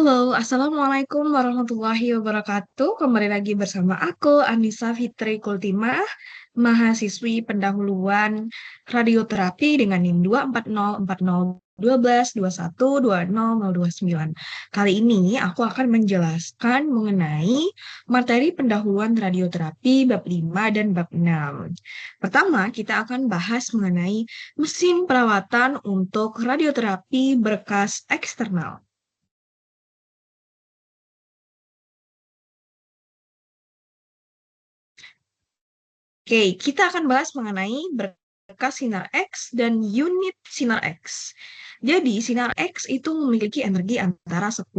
Halo, Assalamualaikum warahmatullahi wabarakatuh. Kembali lagi bersama aku, Anissa Fitri Kultimah, mahasiswi pendahuluan radioterapi dengan NIM 2404012212029. Kali ini aku akan menjelaskan mengenai materi pendahuluan radioterapi bab 5 dan bab 6. Pertama, kita akan bahas mengenai mesin perawatan untuk radioterapi berkas eksternal. Oke, kita akan bahas mengenai berkas sinar X dan unit sinar X. Jadi, sinar X itu memiliki energi antara 10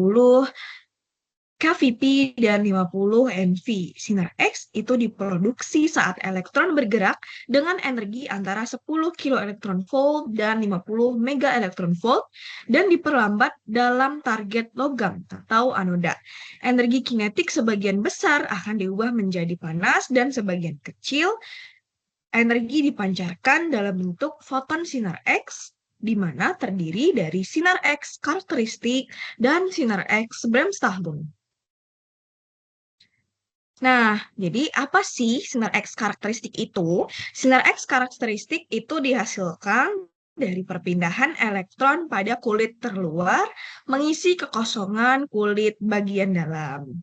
kVp dan 50 nV. Sinar X itu diproduksi saat elektron bergerak dengan energi antara 10 kiloelektronvolt dan 50 megaelektronvolt dan diperlambat dalam target logam atau anoda. Energi kinetik sebagian besar akan diubah menjadi panas dan sebagian kecil energi dipancarkan dalam bentuk foton sinar X, di mana terdiri dari sinar X karakteristik dan sinar X Bremsstrahlung. Nah, jadi apa sih sinar X karakteristik itu? Sinar X karakteristik itu dihasilkan dari perpindahan elektron pada kulit terluar mengisi kekosongan kulit bagian dalam.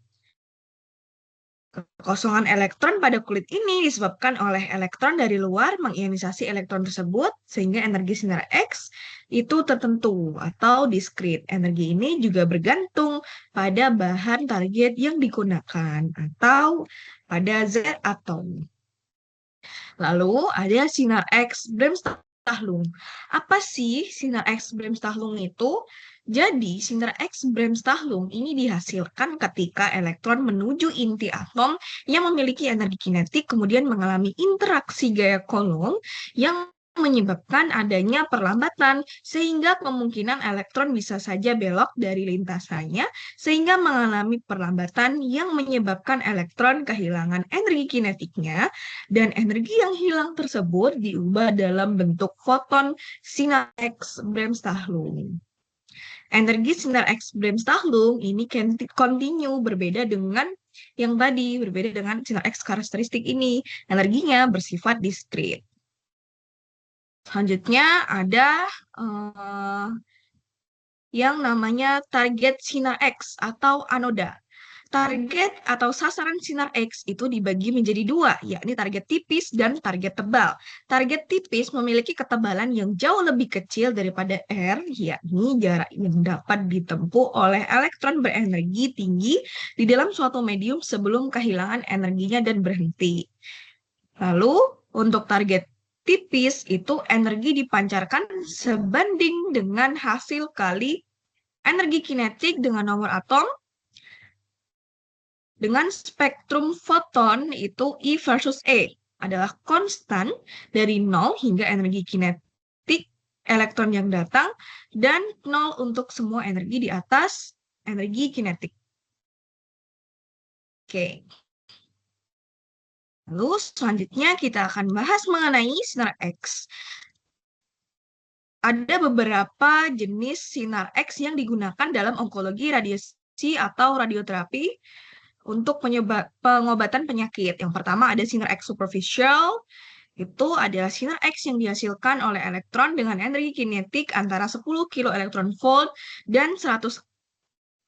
Kekosongan elektron pada kulit ini disebabkan oleh elektron dari luar mengionisasi elektron tersebut sehingga energi sinar X itu tertentu atau diskrit. Energi ini juga bergantung pada bahan target yang digunakan atau pada zat atom. Lalu ada sinar X Bremsstrahlung. Apa sih sinar X Bremsstrahlung itu? Jadi, sinar X Bremsstrahlung ini dihasilkan ketika elektron menuju inti atom yang memiliki energi kinetik kemudian mengalami interaksi gaya Coulomb yang menyebabkan adanya perlambatan sehingga kemungkinan elektron bisa saja belok dari lintasannya sehingga mengalami perlambatan yang menyebabkan elektron kehilangan energi kinetiknya dan energi yang hilang tersebut diubah dalam bentuk foton sinar X Bremsstrahlung. Energi sinar X Bremsstrahlung ini continue berbeda dengan yang tadi, berbeda dengan sinar X karakteristik ini. Energinya bersifat diskrit. Selanjutnya ada yang namanya target sinar X atau anoda. Target atau sasaran sinar X itu dibagi menjadi dua, yakni target tipis dan target tebal. Target tipis memiliki ketebalan yang jauh lebih kecil daripada R, yakni jarak yang dapat ditempuh oleh elektron berenergi tinggi di dalam suatu medium sebelum kehilangan energinya dan berhenti. Lalu, untuk target tipis itu energi dipancarkan sebanding dengan hasil kali energi kinetik dengan nomor atom dengan spektrum foton itu I versus E adalah konstan dari 0 hingga energi kinetik elektron yang datang dan 0 untuk semua energi di atas energi kinetik. Oke. Lalu selanjutnya kita akan bahas mengenai sinar X. Ada beberapa jenis sinar X yang digunakan dalam onkologi radiasi atau radioterapi untuk pengobatan penyakit. Yang pertama ada sinar X superficial, itu adalah sinar X yang dihasilkan oleh elektron dengan energi kinetik antara 10 kiloelektronvolt dan 100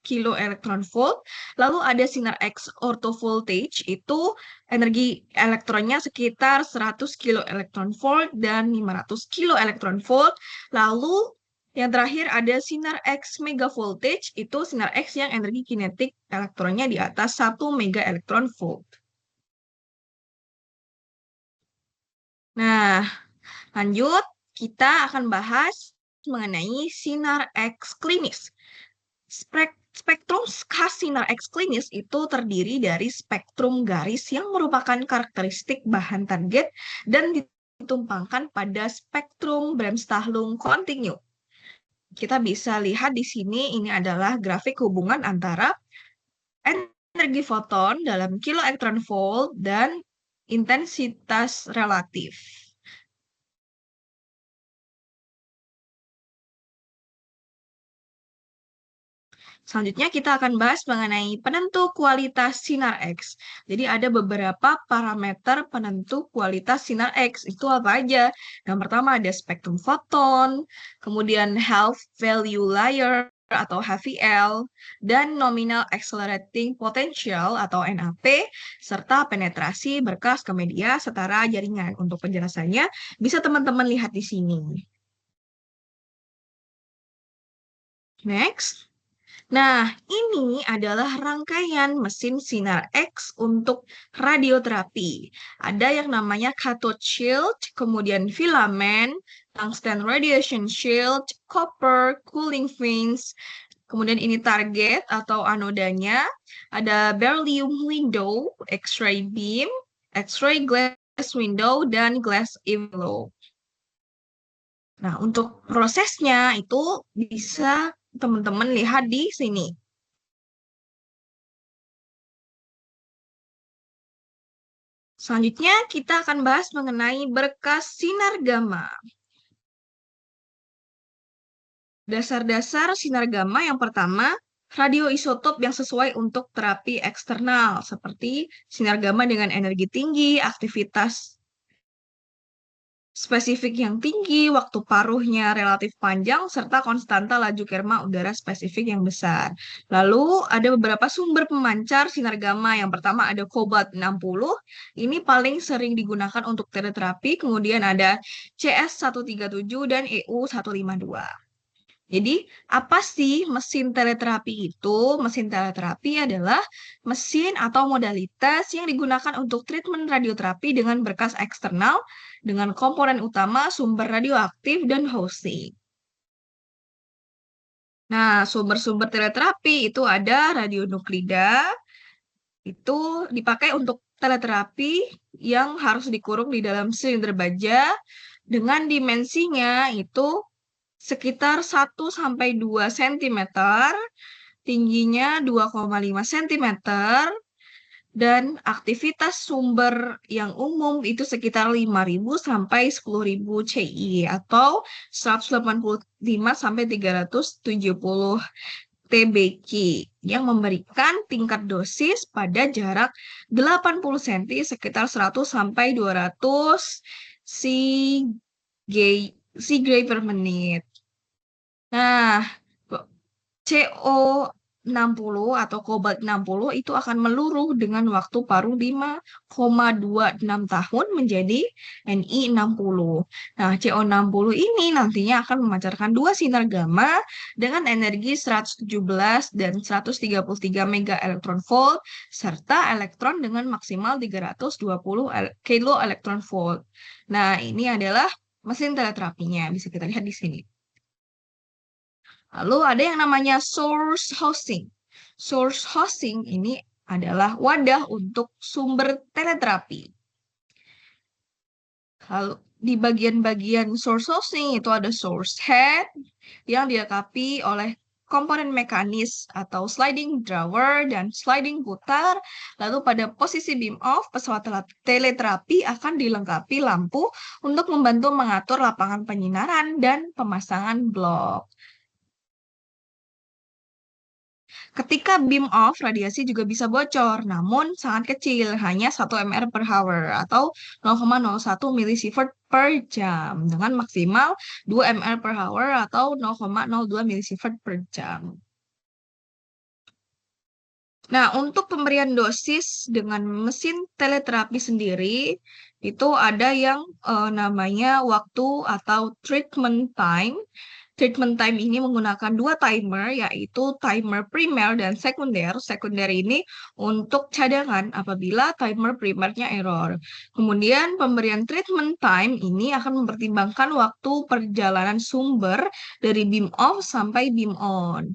kiloelektronvolt. Lalu ada sinar X orthovoltage, itu energi elektronnya sekitar 100 kiloelektronvolt dan 500 kiloelektronvolt. Lalu yang terakhir ada sinar X megavoltage, itu sinar X yang energi kinetik elektronnya di atas 1 megaelektronvolt. Nah, lanjut kita akan bahas mengenai sinar X klinis. Spektrum khas sinar X klinis itu terdiri dari spektrum garis yang merupakan karakteristik bahan target dan ditumpangkan pada spektrum Bremsstrahlung kontinu. Kita bisa lihat di sini, ini adalah grafik hubungan antara energi foton dalam kiloelektronvolt dan intensitas relatif. Selanjutnya kita akan bahas mengenai penentu kualitas sinar X. Jadi ada beberapa parameter penentu kualitas sinar X. Itu apa aja? Yang pertama ada spektrum foton, kemudian half value layer atau HVL, dan nominal accelerating potential atau NAP, serta penetrasi berkas ke media setara jaringan. Untuk penjelasannya, bisa teman-teman lihat di sini. Next. Nah, ini adalah rangkaian mesin sinar X untuk radioterapi. Ada yang namanya cathode shield, kemudian filament, tungsten radiation shield, copper, cooling fins, kemudian ini target atau anodanya, ada beryllium window, X-ray beam, X-ray glass window, dan glass envelope. Nah, untuk prosesnya itu bisa teman-teman lihat di sini. Selanjutnya, kita akan bahas mengenai berkas sinar gamma. Dasar-dasar sinar gamma yang pertama, radioisotop yang sesuai untuk terapi eksternal, seperti sinar gamma dengan energi tinggi, aktivitas spesifik yang tinggi, waktu paruhnya relatif panjang, serta konstanta laju kerma udara spesifik yang besar. Lalu ada beberapa sumber pemancar sinar gamma. Yang pertama ada kobalt 60, ini paling sering digunakan untuk teleterapi. Kemudian ada CS137 dan EU152. Jadi, apa sih mesin teleterapi itu? Mesin teleterapi adalah mesin atau modalitas yang digunakan untuk treatment radioterapi dengan berkas eksternal dengan komponen utama sumber radioaktif dan housing. Nah, sumber-sumber teleterapi itu ada radionuklida, itu dipakai untuk teleterapi yang harus dikurung di dalam silinder baja dengan dimensinya itu sekitar 1 sampai 2 cm, tingginya 2,5 cm, dan aktivitas sumber yang umum itu sekitar 5.000 sampai 10.000 CI atau 185 sampai 370 TBQ yang memberikan tingkat dosis pada jarak 80 cm sekitar 100 sampai 200 Cg per menit. Nah, CO60 atau kobalt 60 itu akan meluruh dengan waktu paruh 5,26 tahun menjadi Ni60. Nah, CO60 ini nantinya akan memancarkan dua sinar gamma dengan energi 117 dan 133 mega elektron volt serta elektron dengan maksimal 320 kilo elektron volt. Nah, ini adalah mesin teleterapinya. Bisa kita lihat di sini. Lalu ada yang namanya source housing. Source housing ini adalah wadah untuk sumber teleterapi. Lalu di bagian-bagian source housing itu ada source head yang dilengkapi oleh komponen mekanis atau sliding drawer dan sliding putar. Lalu pada posisi beam off, pesawat teleterapi akan dilengkapi lampu untuk membantu mengatur lapangan penyinaran dan pemasangan blok. Ketika beam off, radiasi juga bisa bocor, namun sangat kecil, hanya 1 mR per hour atau 0,01 milisievert per jam, dengan maksimal 2 mR per hour atau 0,02 milisievert per jam. Nah, untuk pemberian dosis dengan mesin teleterapi sendiri, itu ada yang namanya waktu atau treatment time. Treatment time ini menggunakan dua timer, yaitu timer primer dan sekunder. Sekunder ini untuk cadangan apabila timer primernya error. Kemudian pemberian treatment time ini akan mempertimbangkan waktu perjalanan sumber dari beam off sampai beam on.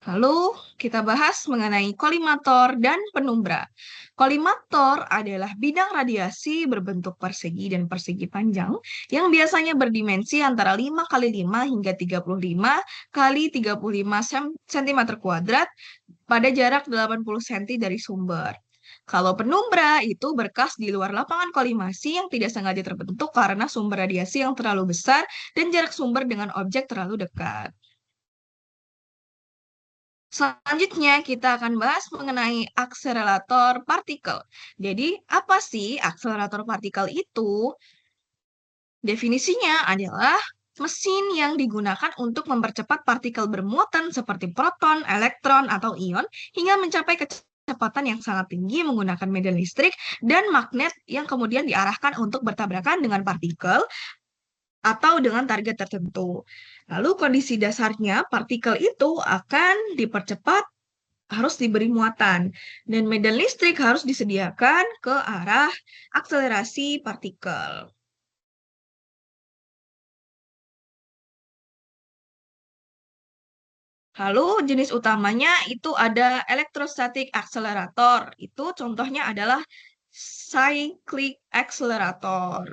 Lalu kita bahas mengenai kolimator dan penumbra. Kolimator adalah bidang radiasi berbentuk persegi dan persegi panjang yang biasanya berdimensi antara 5 kali 5 hingga 35 kali 35 cm kuadrat pada jarak 80 cm dari sumber. Kalau penumbra itu berkas di luar lapangan kolimasi yang tidak sengaja terbentuk karena sumber radiasi yang terlalu besar dan jarak sumber dengan objek terlalu dekat. Selanjutnya kita akan bahas mengenai akselerator partikel. Jadi, apa sih akselerator partikel itu? Definisinya adalah mesin yang digunakan untuk mempercepat partikel bermuatan seperti proton, elektron, atau ion hingga mencapai kecepatan yang sangat tinggi menggunakan medan listrik dan magnet yang kemudian diarahkan untuk bertabrakan dengan partikel atau dengan target tertentu. Lalu kondisi dasarnya partikel itu akan dipercepat harus diberi muatan dan medan listrik harus disediakan ke arah akselerasi partikel. Lalu jenis utamanya itu ada elektrostatic accelerator. Itu contohnya adalah cyclic accelerator.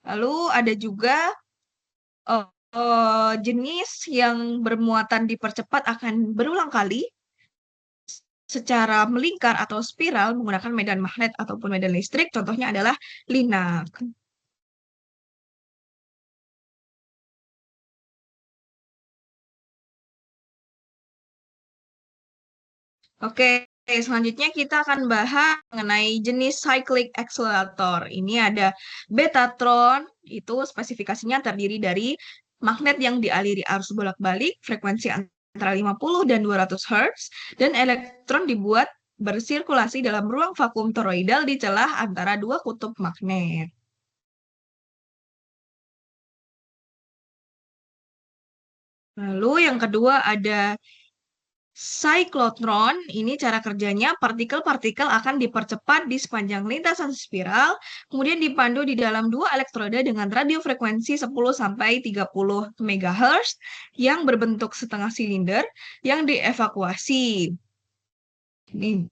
Lalu ada juga eh, jenis yang bermuatan dipercepat akan berulang kali secara melingkar atau spiral menggunakan medan magnet ataupun medan listrik. Contohnya adalah linak. Oke, selanjutnya kita akan bahas mengenai jenis cyclic accelerator. Ini ada betatron, itu spesifikasinya terdiri dari magnet yang dialiri arus bolak-balik, frekuensi antara 50 dan 200 Hz, dan elektron dibuat bersirkulasi dalam ruang vakum toroidal di celah antara dua kutub magnet. Lalu yang kedua ada Cyclotron, ini cara kerjanya, partikel-partikel akan dipercepat di sepanjang lintasan spiral, kemudian dipandu di dalam dua elektroda dengan radiofrekuensi 10-30 MHz yang berbentuk setengah silinder yang dievakuasi. Ini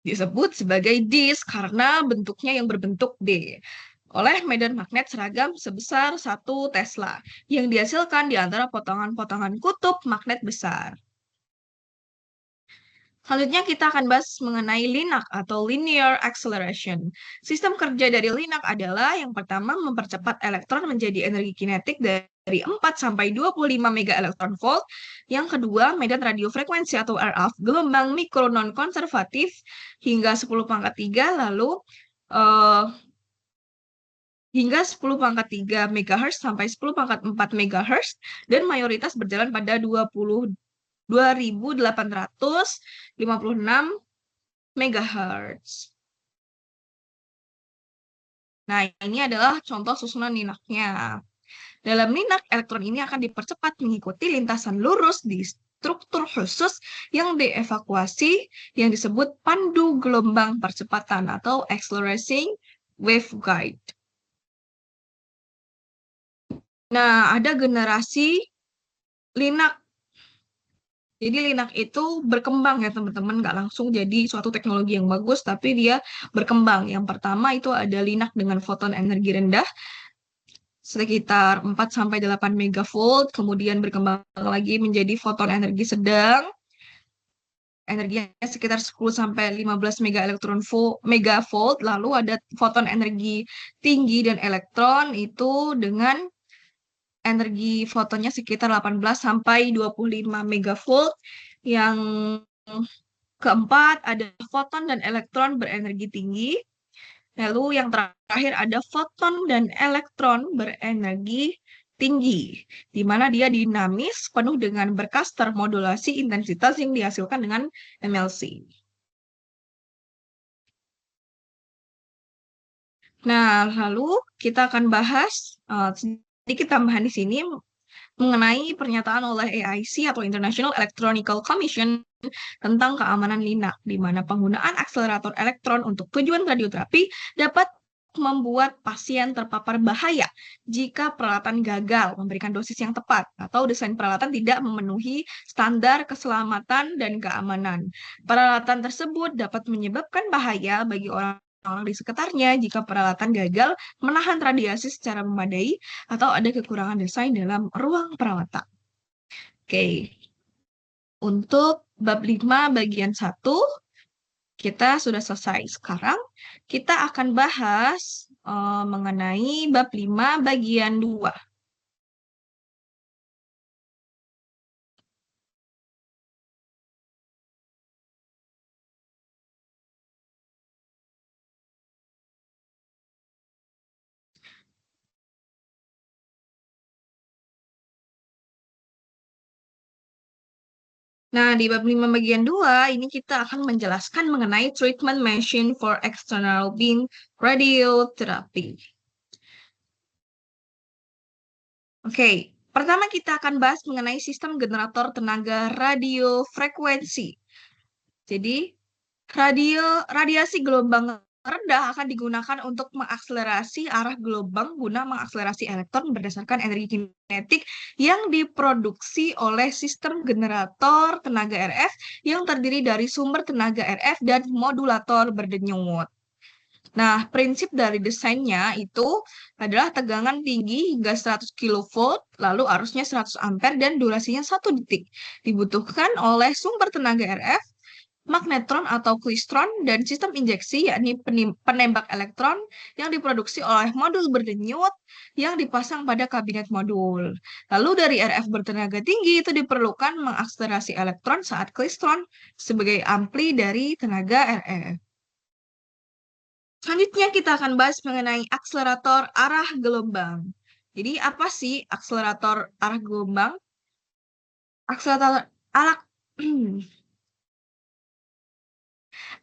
disebut sebagai disk karena bentuknya yang berbentuk D oleh medan magnet seragam sebesar 1 Tesla yang dihasilkan di antara potongan-potongan kutub magnet besar. Selanjutnya kita akan bahas mengenai LINAC atau Linear Acceleration. Sistem kerja dari LINAC adalah yang pertama mempercepat elektron menjadi energi kinetik dari 4 sampai 25 mega elektron volt. Yang kedua, medan radiofrekuensi atau RF gelombang mikro non konservatif hingga 10 pangkat 3 lalu eh, hingga 10 pangkat 3 MHz sampai 10 pangkat 4 MHz dan mayoritas berjalan pada 2856 MHz. Nah, ini adalah contoh susunan ninaknya. Dalam ninak, elektron ini akan dipercepat mengikuti lintasan lurus di struktur khusus yang dievakuasi yang disebut pandu gelombang percepatan atau accelerating waveguide. Nah, ada generasi linak. Jadi linak itu berkembang ya teman-teman, nggak langsung jadi suatu teknologi yang bagus, tapi dia berkembang. Yang pertama itu ada linak dengan foton energi rendah, sekitar 4-8 megavolt, kemudian berkembang lagi menjadi foton energi sedang, energinya sekitar 10-15 megavolt, lalu ada foton energi tinggi dan elektron itu dengan energi fotonnya sekitar 18 sampai 25 megavolt. Yang keempat ada foton dan elektron berenergi tinggi. Lalu yang terakhir ada foton dan elektron berenergi tinggi, di mana dia dinamis penuh dengan berkas termodulasi intensitas yang dihasilkan dengan MLC. Nah, lalu kita akan bahas sedikit tambahan di sini mengenai pernyataan oleh AIC atau International Electronical Commission tentang keamanan linak, di mana penggunaan akselerator elektron untuk tujuan radioterapi dapat membuat pasien terpapar bahaya jika peralatan gagal memberikan dosis yang tepat atau desain peralatan tidak memenuhi standar keselamatan dan keamanan. Peralatan tersebut dapat menyebabkan bahaya bagi orang di sekitarnya jika peralatan gagal menahan radiasi secara memadai atau ada kekurangan desain dalam ruang perawatan. Oke, untuk bab 5 bagian 1 kita sudah selesai. Sekarang kita akan bahas mengenai bab 5 bagian 2. Nah, di bab 5 bagian 2, ini kita akan menjelaskan mengenai treatment machine for external beam radiotherapy. Oke, pertama kita akan bahas mengenai sistem generator tenaga radiofrekuensi. Jadi, radiasi gelombang rendah akan digunakan untuk mengakselerasi arah gelombang guna mengakselerasi elektron berdasarkan energi kinetik yang diproduksi oleh sistem generator tenaga RF yang terdiri dari sumber tenaga RF dan modulator berdenyut. Nah, prinsip dari desainnya itu adalah tegangan tinggi hingga 100 kV, lalu arusnya 100 ampere dan durasinya 1 detik. Dibutuhkan oleh sumber tenaga RF, magnetron atau klistron, dan sistem injeksi yakni penembak elektron yang diproduksi oleh modul berdenyut yang dipasang pada kabinet modul. Lalu dari RF bertenaga tinggi itu diperlukan mengakselerasi elektron saat klistron sebagai ampli dari tenaga RF. Selanjutnya kita akan bahas mengenai akselerator arah gelombang. Jadi apa sih akselerator arah gelombang? Akselerator arah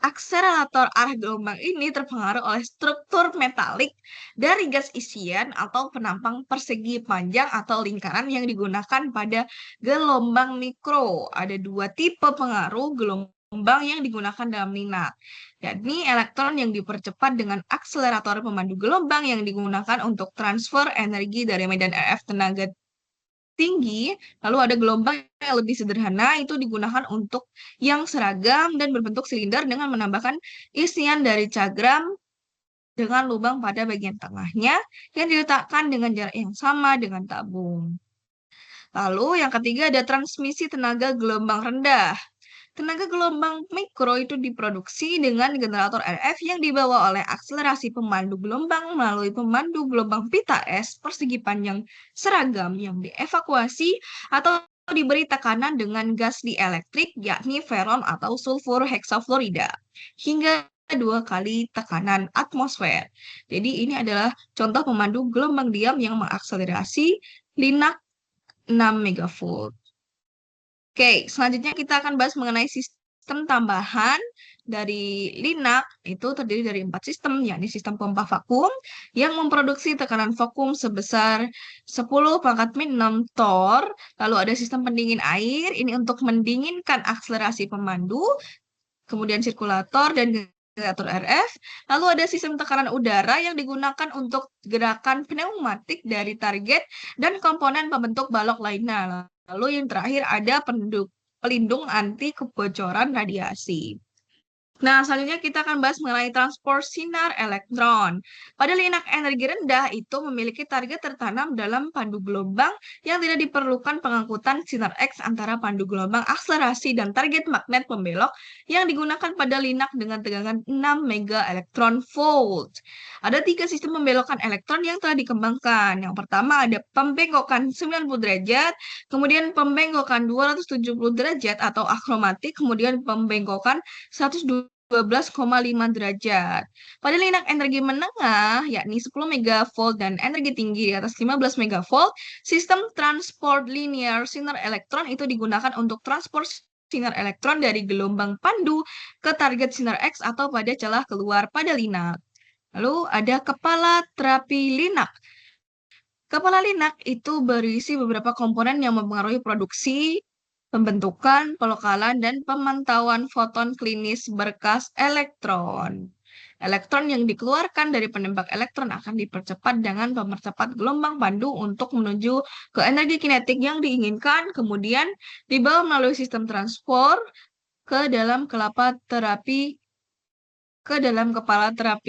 Akselerator arah gelombang ini terpengaruh oleh struktur metalik dari gas isian atau penampang persegi panjang atau lingkaran yang digunakan pada gelombang mikro. Ada dua tipe pengaruh gelombang yang digunakan dalam linak, yakni elektron yang dipercepat dengan akselerator pemandu gelombang yang digunakan untuk transfer energi dari medan RF tenaga tinggi, lalu ada gelombang yang lebih sederhana, itu digunakan untuk yang seragam dan berbentuk silinder dengan menambahkan isian dari cagram dengan lubang pada bagian tengahnya yang diletakkan dengan jarak yang sama dengan tabung. Lalu yang ketiga ada transmisi tenaga gelombang rendah. Tenaga gelombang mikro itu diproduksi dengan generator RF yang dibawa oleh akselerasi pemandu gelombang melalui pemandu gelombang pita es persegi panjang seragam yang dievakuasi atau diberi tekanan dengan gas dielektrik yakni freon atau sulfur heksafluorida hingga 2 kali tekanan atmosfer. Jadi ini adalah contoh pemandu gelombang diam yang mengakselerasi linak 6 megavolt. Oke, selanjutnya kita akan bahas mengenai sistem tambahan dari linak. Itu terdiri dari 4 sistem, yakni sistem pompa vakum yang memproduksi tekanan vakum sebesar 10⁻⁻⁶ torr. Lalu ada sistem pendingin air, ini untuk mendinginkan akselerasi pemandu, kemudian sirkulator dan generator RF. Lalu ada sistem tekanan udara yang digunakan untuk gerakan pneumatik dari target dan komponen pembentuk balok lainnya. Lalu yang terakhir ada pelindung anti kebocoran radiasi. Nah, selanjutnya kita akan bahas mengenai transport sinar elektron. Pada linak energi rendah itu memiliki target tertanam dalam pandu gelombang yang tidak diperlukan pengangkutan sinar X antara pandu gelombang akselerasi dan target magnet pembelok yang digunakan pada linak dengan tegangan 6 mega elektron volt. Ada 3 sistem pembelokan elektron yang telah dikembangkan. Yang pertama ada pembengkokan 90 derajat, kemudian pembengkokan 270 derajat atau akromatik, kemudian pembengkokan 112,5 derajat. Pada linak energi menengah, yakni 10 megavolt dan energi tinggi di atas 15 megavolt, sistem transport linear sinar elektron itu digunakan untuk transport sinar elektron dari gelombang pandu ke target sinar X atau pada celah keluar pada linak. Lalu ada kepala terapi linak. Kepala linak itu berisi beberapa komponen yang mempengaruhi produksi, pembentukan, pelokalan, dan pemantauan foton klinis berkas elektron. Elektron yang dikeluarkan dari penembak elektron akan dipercepat dengan pemercepat gelombang pandu untuk menuju ke energi kinetik yang diinginkan, kemudian dibawa melalui sistem transport ke dalam kepala terapi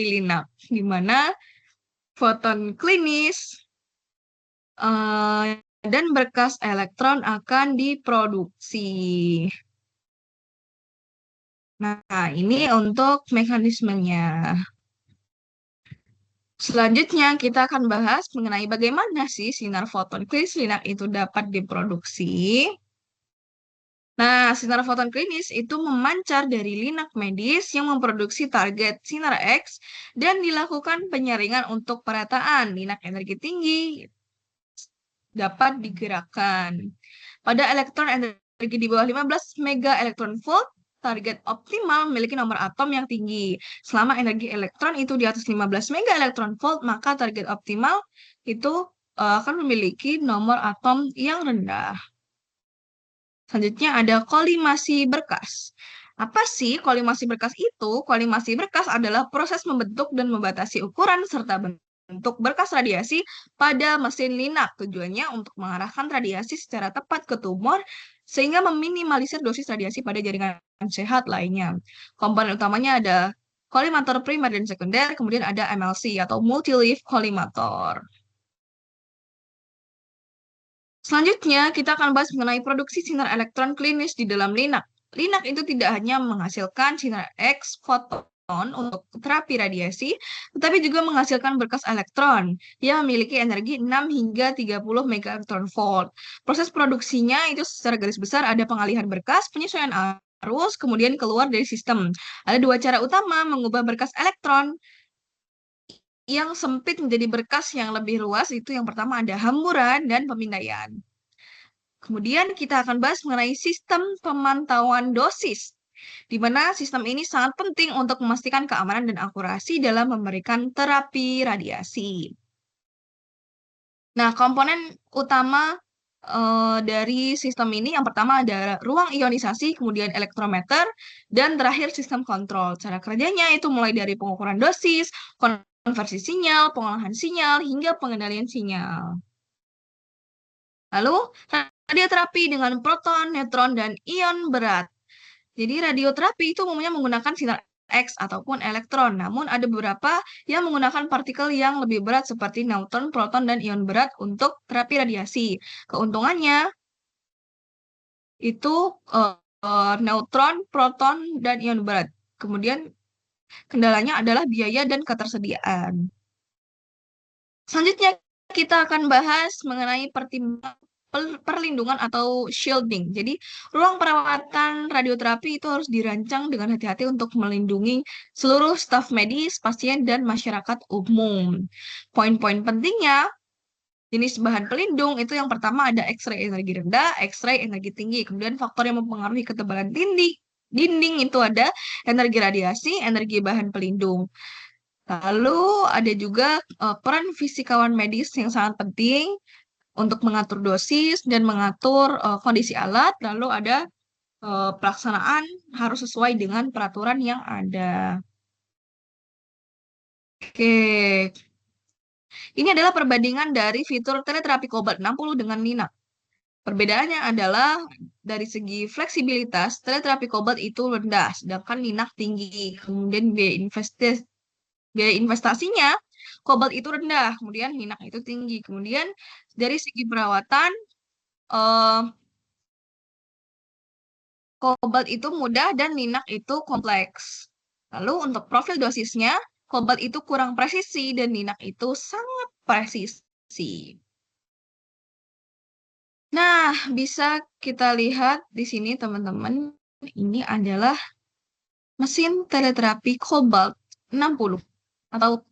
linak, di mana foton klinis dan berkas elektron akan diproduksi. Nah, ini untuk mekanismenya. Selanjutnya, kita akan bahas mengenai bagaimana sih sinar foton klinis linak itu dapat diproduksi. Nah, sinar foton klinis itu memancar dari linak medis yang memproduksi target sinar X dan dilakukan penyaringan untuk perataan linak energi tinggi dapat digerakkan. Pada elektron energi energi di bawah 15 mega elektron volt, target optimal memiliki nomor atom yang tinggi. Selama energi elektron itu di atas 15 mega elektron volt, maka target optimal itu akan memiliki nomor atom yang rendah. Selanjutnya ada kolimasi berkas. Apa sih kolimasi berkas itu? Kolimasi berkas adalah proses membentuk dan membatasi ukuran serta bentuk berkas radiasi pada mesin linak. Tujuannya untuk mengarahkan radiasi secara tepat ke tumor sehingga meminimalisir dosis radiasi pada jaringan sehat lainnya. Komponen utamanya ada kolimator primer dan sekunder, kemudian ada MLC atau multi-leaf kolimator. Selanjutnya, kita akan bahas mengenai produksi sinar elektron klinis di dalam linak. Linak itu tidak hanya menghasilkan sinar X foton untuk terapi radiasi, tetapi juga menghasilkan berkas elektron yang memiliki energi 6 hingga 30 megaelectronvolt. Proses produksinya itu secara garis besar ada pengalihan berkas, penyesuaian arus, kemudian keluar dari sistem. Ada dua cara utama mengubah berkas elektron yang sempit menjadi berkas yang lebih luas. Itu yang pertama ada hamburan dan pemindaian. Kemudian kita akan bahas mengenai sistem pemantauan dosis, di mana sistem ini sangat penting untuk memastikan keamanan dan akurasi dalam memberikan terapi radiasi. Nah, komponen utama dari sistem ini yang pertama ada ruang ionisasi, kemudian elektrometer, dan terakhir sistem kontrol. Cara kerjanya itu mulai dari pengukuran dosis, konversi sinyal, pengolahan sinyal, hingga pengendalian sinyal. Lalu, radioterapi dengan proton, neutron, dan ion berat. Jadi, radioterapi itu umumnya menggunakan sinar X ataupun elektron. Namun, ada beberapa yang menggunakan partikel yang lebih berat seperti neutron, proton, dan ion berat untuk terapi radiasi. Keuntungannya itu neutron, proton, dan ion berat. Kemudian, kendalanya adalah biaya dan ketersediaan. Selanjutnya, kita akan bahas mengenai perlindungan atau shielding. Jadi, ruang perawatan radioterapi itu harus dirancang dengan hati-hati untuk melindungi seluruh staf medis, pasien, dan masyarakat umum. Poin-poin pentingnya, jenis bahan pelindung itu yang pertama ada X-ray energi rendah, X-ray energi tinggi. Kemudian faktor yang mempengaruhi ketebalan dinding itu ada energi radiasi, energi bahan pelindung. Lalu ada juga peran fisikawan medis yang sangat penting untuk mengatur dosis dan mengatur kondisi alat. Lalu ada pelaksanaan harus sesuai dengan peraturan yang ada. Oke, ini adalah perbandingan dari fitur teleterapi kobalt 60 dengan Nina. Perbedaannya adalah dari segi fleksibilitas, teleterapi kobalt itu rendah, sedangkan Nina tinggi. Kemudian biaya investasinya, kobalt itu rendah, kemudian Nina itu tinggi. Kemudian dari segi perawatan, kobalt itu mudah dan Nina itu kompleks. Lalu untuk profil dosisnya, kobalt itu kurang presisi dan Nina itu sangat presisi. Nah, bisa kita lihat di sini teman-teman, ini adalah mesin teleterapi kobalt 60 atau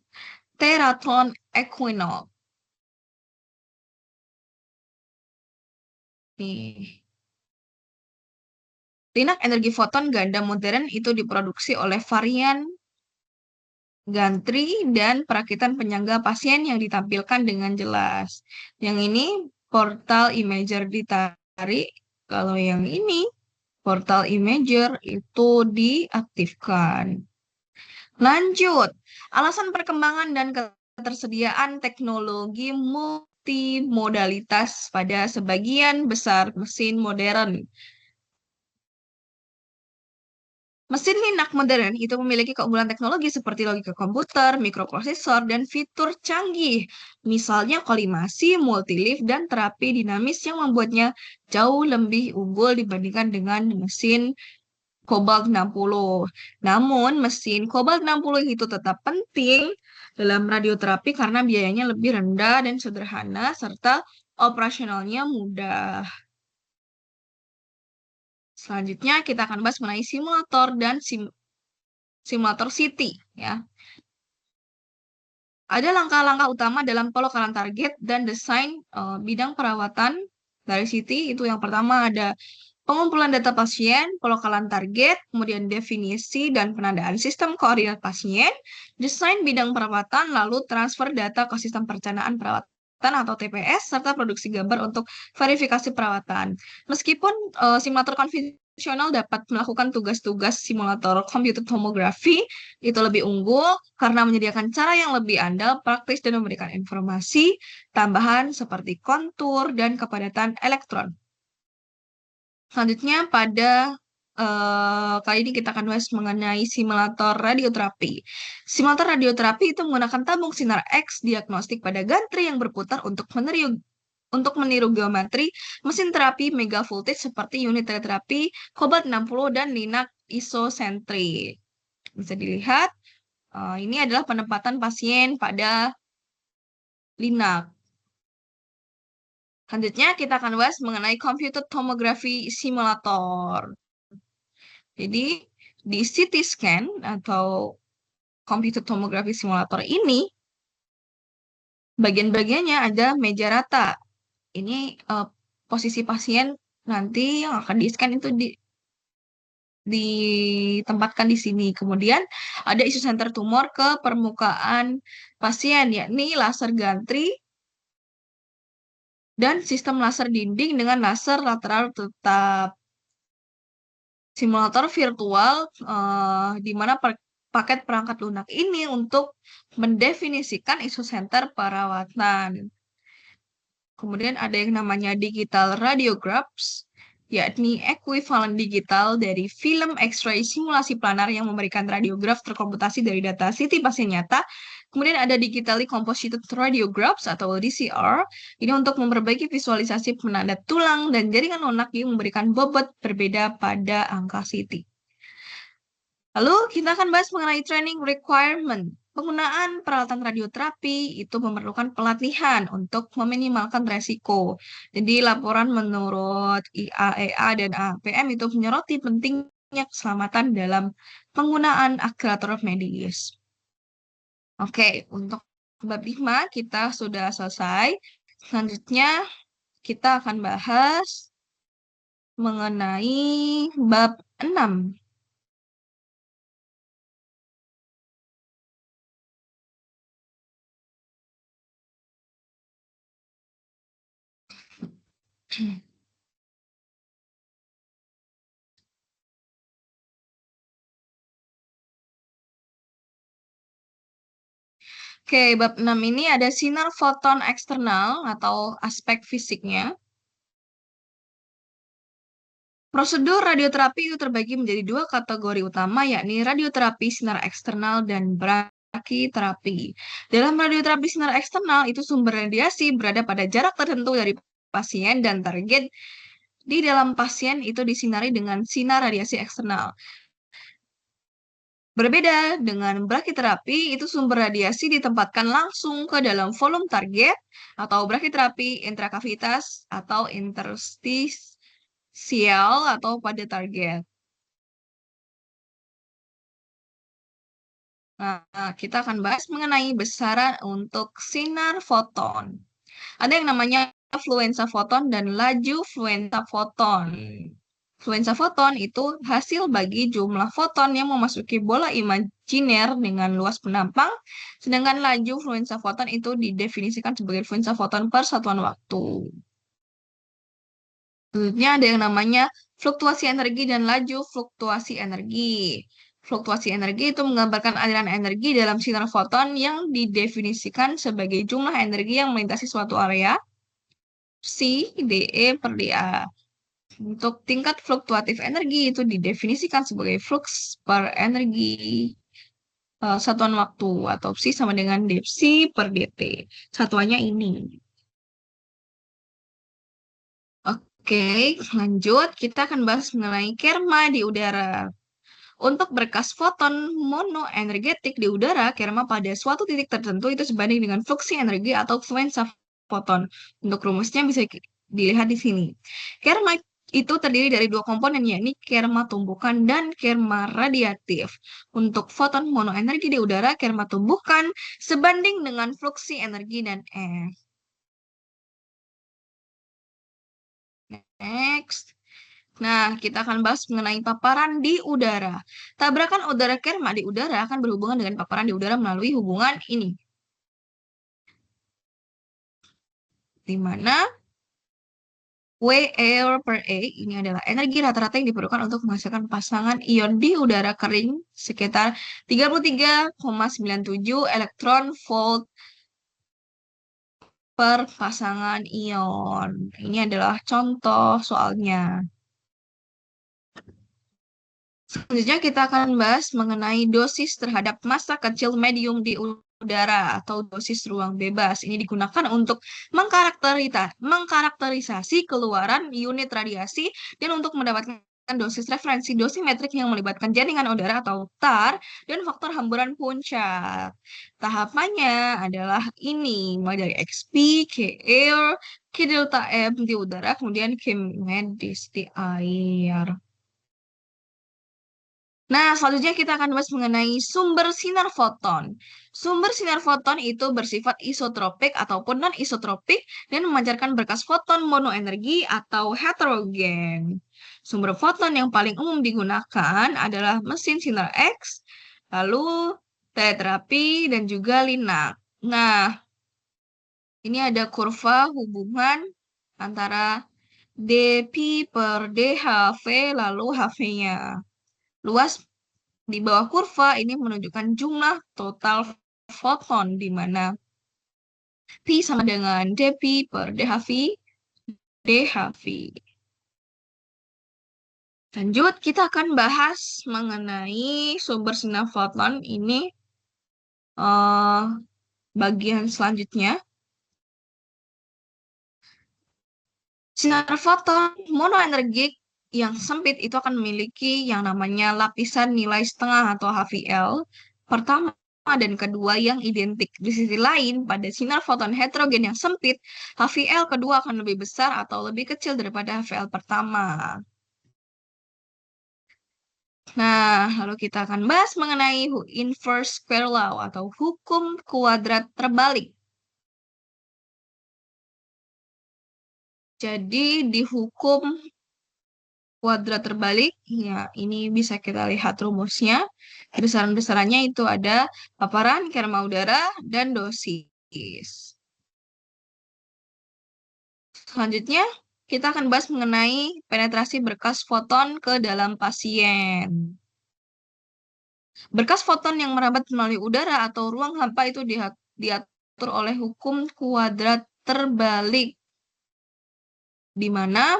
Teratron Equinox. Nih. Linak energi foton ganda modern itu diproduksi oleh varian gantri dan perakitan penyangga pasien yang ditampilkan dengan jelas. Yang ini portal imager ditarik, kalau yang ini portal imager itu diaktifkan. Lanjut, alasan perkembangan dan ketersediaan teknologi multimodalitas pada sebagian besar mesin modern. Mesin Linux modern itu memiliki keunggulan teknologi seperti logika komputer, mikroprosesor, dan fitur canggih. Misalnya kolimasi, multi-leaf, dan terapi dinamis yang membuatnya jauh lebih unggul dibandingkan dengan mesin Cobalt 60. Namun, mesin Cobalt 60 itu tetap penting dalam radioterapi karena biayanya lebih rendah dan sederhana, serta operasionalnya mudah. Selanjutnya kita akan bahas mengenai simulator dan simulator CT ya. Ada langkah-langkah utama dalam pelokalan target dan desain bidang perawatan dari CT. Itu yang pertama ada pengumpulan data pasien, pelokalan target, kemudian definisi dan penandaan sistem koordinat pasien, desain bidang perawatan, lalu transfer data ke sistem perencanaan perawatan atau TPS, serta produksi gambar untuk verifikasi perawatan. Meskipun simulator konvensional dapat melakukan tugas-tugas simulator computed tomography, itu lebih unggul karena menyediakan cara yang lebih andal, praktis, dan memberikan informasi tambahan seperti kontur dan kepadatan elektron. Selanjutnya pada kali ini kita akan bahas mengenai simulator radioterapi. Simulator radioterapi itu menggunakan tabung sinar X diagnostik pada gantri yang berputar untuk meniru geometri mesin terapi mega voltage seperti unit terapi Cobalt 60 dan Linac isosentrik. Bisa dilihat, ini adalah penempatan pasien pada Linac. Selanjutnya kita akan bahas mengenai computed tomography simulator. Jadi di CT scan atau computed tomography simulator ini bagian-bagiannya ada meja rata. Ini posisi pasien nanti yang akan di-scan itu ditempatkan di sini. Kemudian ada isocenter tumor ke permukaan pasien, yakni laser gantri dan sistem laser dinding dengan laser lateral tetap. Simulator virtual di mana paket perangkat lunak ini untuk mendefinisikan isosenter perawatan. Kemudian ada yang namanya digital radiographs, yakni ekuivalen digital dari film X-ray simulasi planar yang memberikan radiograf terkomputasi dari data CT pasien nyata. Kemudian ada digitally composited radiographs atau DCR, ini untuk memperbaiki visualisasi penanda tulang dan jaringan lunak yang memberikan bobot berbeda pada angka CT. Lalu kita akan bahas mengenai training requirement. Penggunaan peralatan radioterapi itu memerlukan pelatihan untuk meminimalkan resiko. Jadi laporan menurut IAEA dan APM itu menyoroti pentingnya keselamatan dalam penggunaan akselerator medis. Oke, untuk bab 5 kita sudah selesai. Selanjutnya kita akan bahas mengenai bab 6. Oke, bab 6 ini ada sinar foton eksternal atau aspek fisiknya. Prosedur radioterapi itu terbagi menjadi dua kategori utama, yakni radioterapi sinar eksternal dan brachyterapi. Dalam radioterapi sinar eksternal, itu sumber radiasi berada pada jarak tertentu dari pasien dan target di dalam pasien itu disinari dengan sinar radiasi eksternal. Berbeda dengan brachyterapi, itu sumber radiasi ditempatkan langsung ke dalam volume target atau brachyterapi intrakavitas atau interstisial atau pada target. Nah, kita akan bahas mengenai besaran untuk sinar foton. Ada yang namanya fluensa foton dan laju fluensa foton. Fluensa foton itu hasil bagi jumlah foton yang memasuki bola imajiner dengan luas penampang, sedangkan laju fluensa foton itu didefinisikan sebagai fluensa foton per satuan waktu. Selanjutnya ada yang namanya fluktuasi energi dan laju fluktuasi energi. Fluktuasi energi itu menggambarkan aliran energi dalam sinar foton yang didefinisikan sebagai jumlah energi yang melintasi suatu area, C, dE per dA. Untuk tingkat fluktuatif energi itu didefinisikan sebagai flux per energi satuan waktu atau psi sama dengan dpsi per dt. Satuannya ini. Oke, lanjut. Kita akan bahas mengenai kerma di udara. Untuk berkas foton monoenergetik di udara, kerma pada suatu titik tertentu itu sebanding dengan fluksi energi atau fluensa foton. Untuk rumusnya bisa dilihat di sini. Kerma itu terdiri dari dua komponen, yakni kerma tumbukan dan kerma radiatif. Untuk foton monoenergi di udara, kerma tumbukan sebanding dengan fluksi energi dan F. Next. Nah, kita akan bahas mengenai paparan di udara. Tabrakan udara kerma di udara akan berhubungan dengan paparan di udara melalui hubungan ini, di mana W air per A ini adalah energi rata-rata yang diperlukan untuk menghasilkan pasangan ion di udara kering sekitar 33,97 elektron volt per pasangan ion. Ini adalah contoh soalnya. Selanjutnya kita akan bahas mengenai dosis terhadap massa kecil medium di udara atau dosis ruang bebas. Ini digunakan untuk mengkarakterisasi keluaran unit radiasi dan untuk mendapatkan dosis referensi dosimetrik yang melibatkan jaringan udara atau TAR dan faktor hamburan puncak. Tahapannya adalah ini, mulai dari XP, K air, K delta M di udara, kemudian K medis di air. Nah, selanjutnya kita akan bahas mengenai sumber sinar foton. Sumber sinar foton itu bersifat isotropik ataupun non-isotropik dan memancarkan berkas foton monoenergi atau heterogen. Sumber foton yang paling umum digunakan adalah mesin sinar X, lalu teleterapi, dan juga linak. Nah, ini ada kurva hubungan antara dP per dHV lalu HV-nya. Luas di bawah kurva ini menunjukkan jumlah total foton di mana P sama dengan dP per dHV. Lanjut, kita akan bahas mengenai sumber sinar foton ini bagian selanjutnya. Sinar foton monoenergik yang sempit itu akan memiliki yang namanya lapisan nilai setengah atau HVL pertama dan kedua yang identik. Di sisi lain, pada sinar foton heterogen yang sempit, HVL kedua akan lebih besar atau lebih kecil daripada HVL pertama. Nah, lalu kita akan bahas mengenai inverse square law atau hukum kuadrat terbalik. Jadi di hukum kuadrat terbalik, ya ini bisa kita lihat rumusnya. Besaran-besarannya itu ada paparan, kerma udara, dan dosis. Selanjutnya, kita akan bahas mengenai penetrasi berkas foton ke dalam pasien. Berkas foton yang merambat melalui udara atau ruang hampa itu diatur oleh hukum kuadrat terbalik, di mana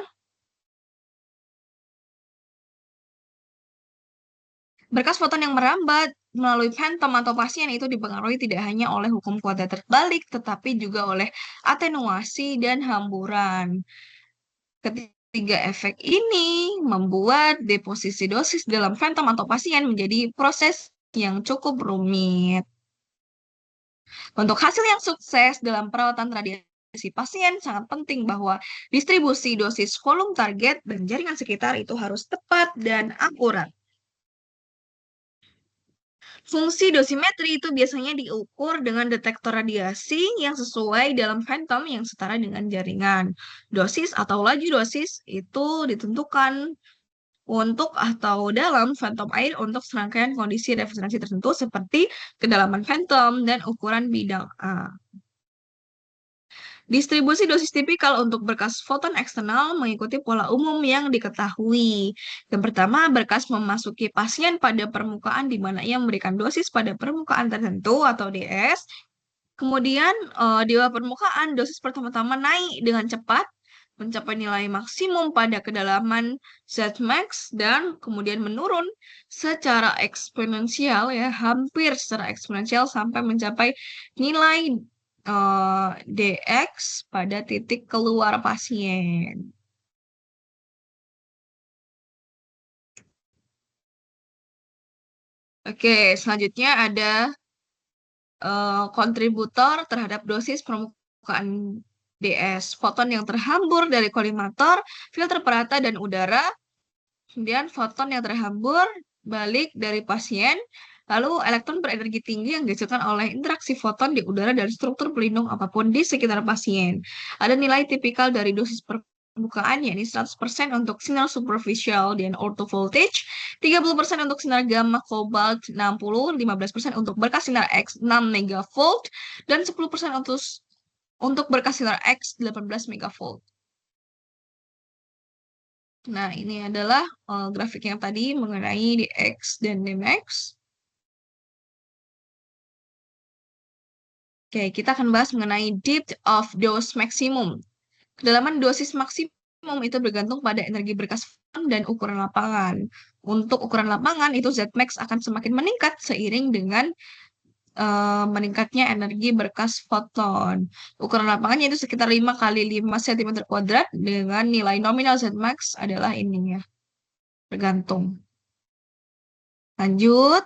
berkas foton yang merambat melalui phantom atau pasien itu dipengaruhi tidak hanya oleh hukum kuadrat terbalik, tetapi juga oleh atenuasi dan hamburan. Ketiga efek ini membuat deposisi dosis dalam phantom atau pasien menjadi proses yang cukup rumit. Untuk hasil yang sukses dalam perawatan radiasi pasien, sangat penting bahwa distribusi dosis volume target dan jaringan sekitar itu harus tepat dan akurat. Fungsi dosimetri itu biasanya diukur dengan detektor radiasi yang sesuai dalam phantom yang setara dengan jaringan. Dosis atau laju dosis itu ditentukan untuk atau dalam phantom air untuk serangkaian kondisi referensi tertentu seperti kedalaman phantom dan ukuran bidang A. Distribusi dosis tipikal untuk berkas foton eksternal mengikuti pola umum yang diketahui. Yang pertama, berkas memasuki pasien pada permukaan di mana ia memberikan dosis pada permukaan tertentu atau DS. Kemudian di bawah permukaan dosis pertama-tama naik dengan cepat mencapai nilai maksimum pada kedalaman Zmax dan kemudian menurun secara eksponensial ya, hampir secara eksponensial sampai mencapai nilai dx pada titik keluar pasien. Oke, selanjutnya ada kontributor terhadap dosis permukaan DS. Foton yang terhambur dari kolimator, filter perata, dan udara. Kemudian foton yang terhambur balik dari pasien. Lalu elektron berenergi tinggi yang dihasilkan oleh interaksi foton di udara dan struktur pelindung apapun di sekitar pasien. Ada nilai tipikal dari dosis per permukaan, yakni 100% untuk sinar superficial dan auto voltage, 30% untuk sinar gamma cobalt 60, 15% untuk berkas sinar X 6 megavolt, dan 10% untuk berkas sinar X 18 megavolt. Nah, ini adalah grafik yang tadi mengenai dx dan dmax. Oke, kita akan bahas mengenai depth of dose maximum. Kedalaman dosis maksimum itu bergantung pada energi berkas foton dan ukuran lapangan. Untuk ukuran lapangan itu Zmax akan semakin meningkat seiring dengan meningkatnya energi berkas foton. Ukuran lapangannya itu sekitar 5 kali 5 cm kuadrat dengan nilai nominal Zmax adalah ini ya. Bergantung. Lanjut.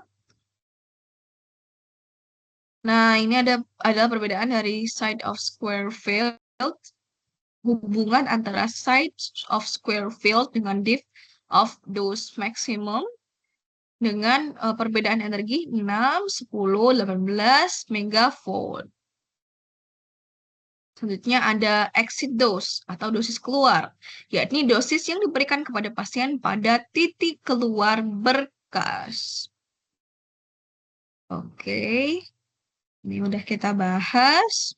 Nah, ini adalah perbedaan dari side of square field, hubungan antara side of square field dengan depth of dose maximum dengan perbedaan energi 6, 10, 18 megavolt. Selanjutnya ada exit dose atau dosis keluar, yakni dosis yang diberikan kepada pasien pada titik keluar berkas. Oke, ini udah kita bahas.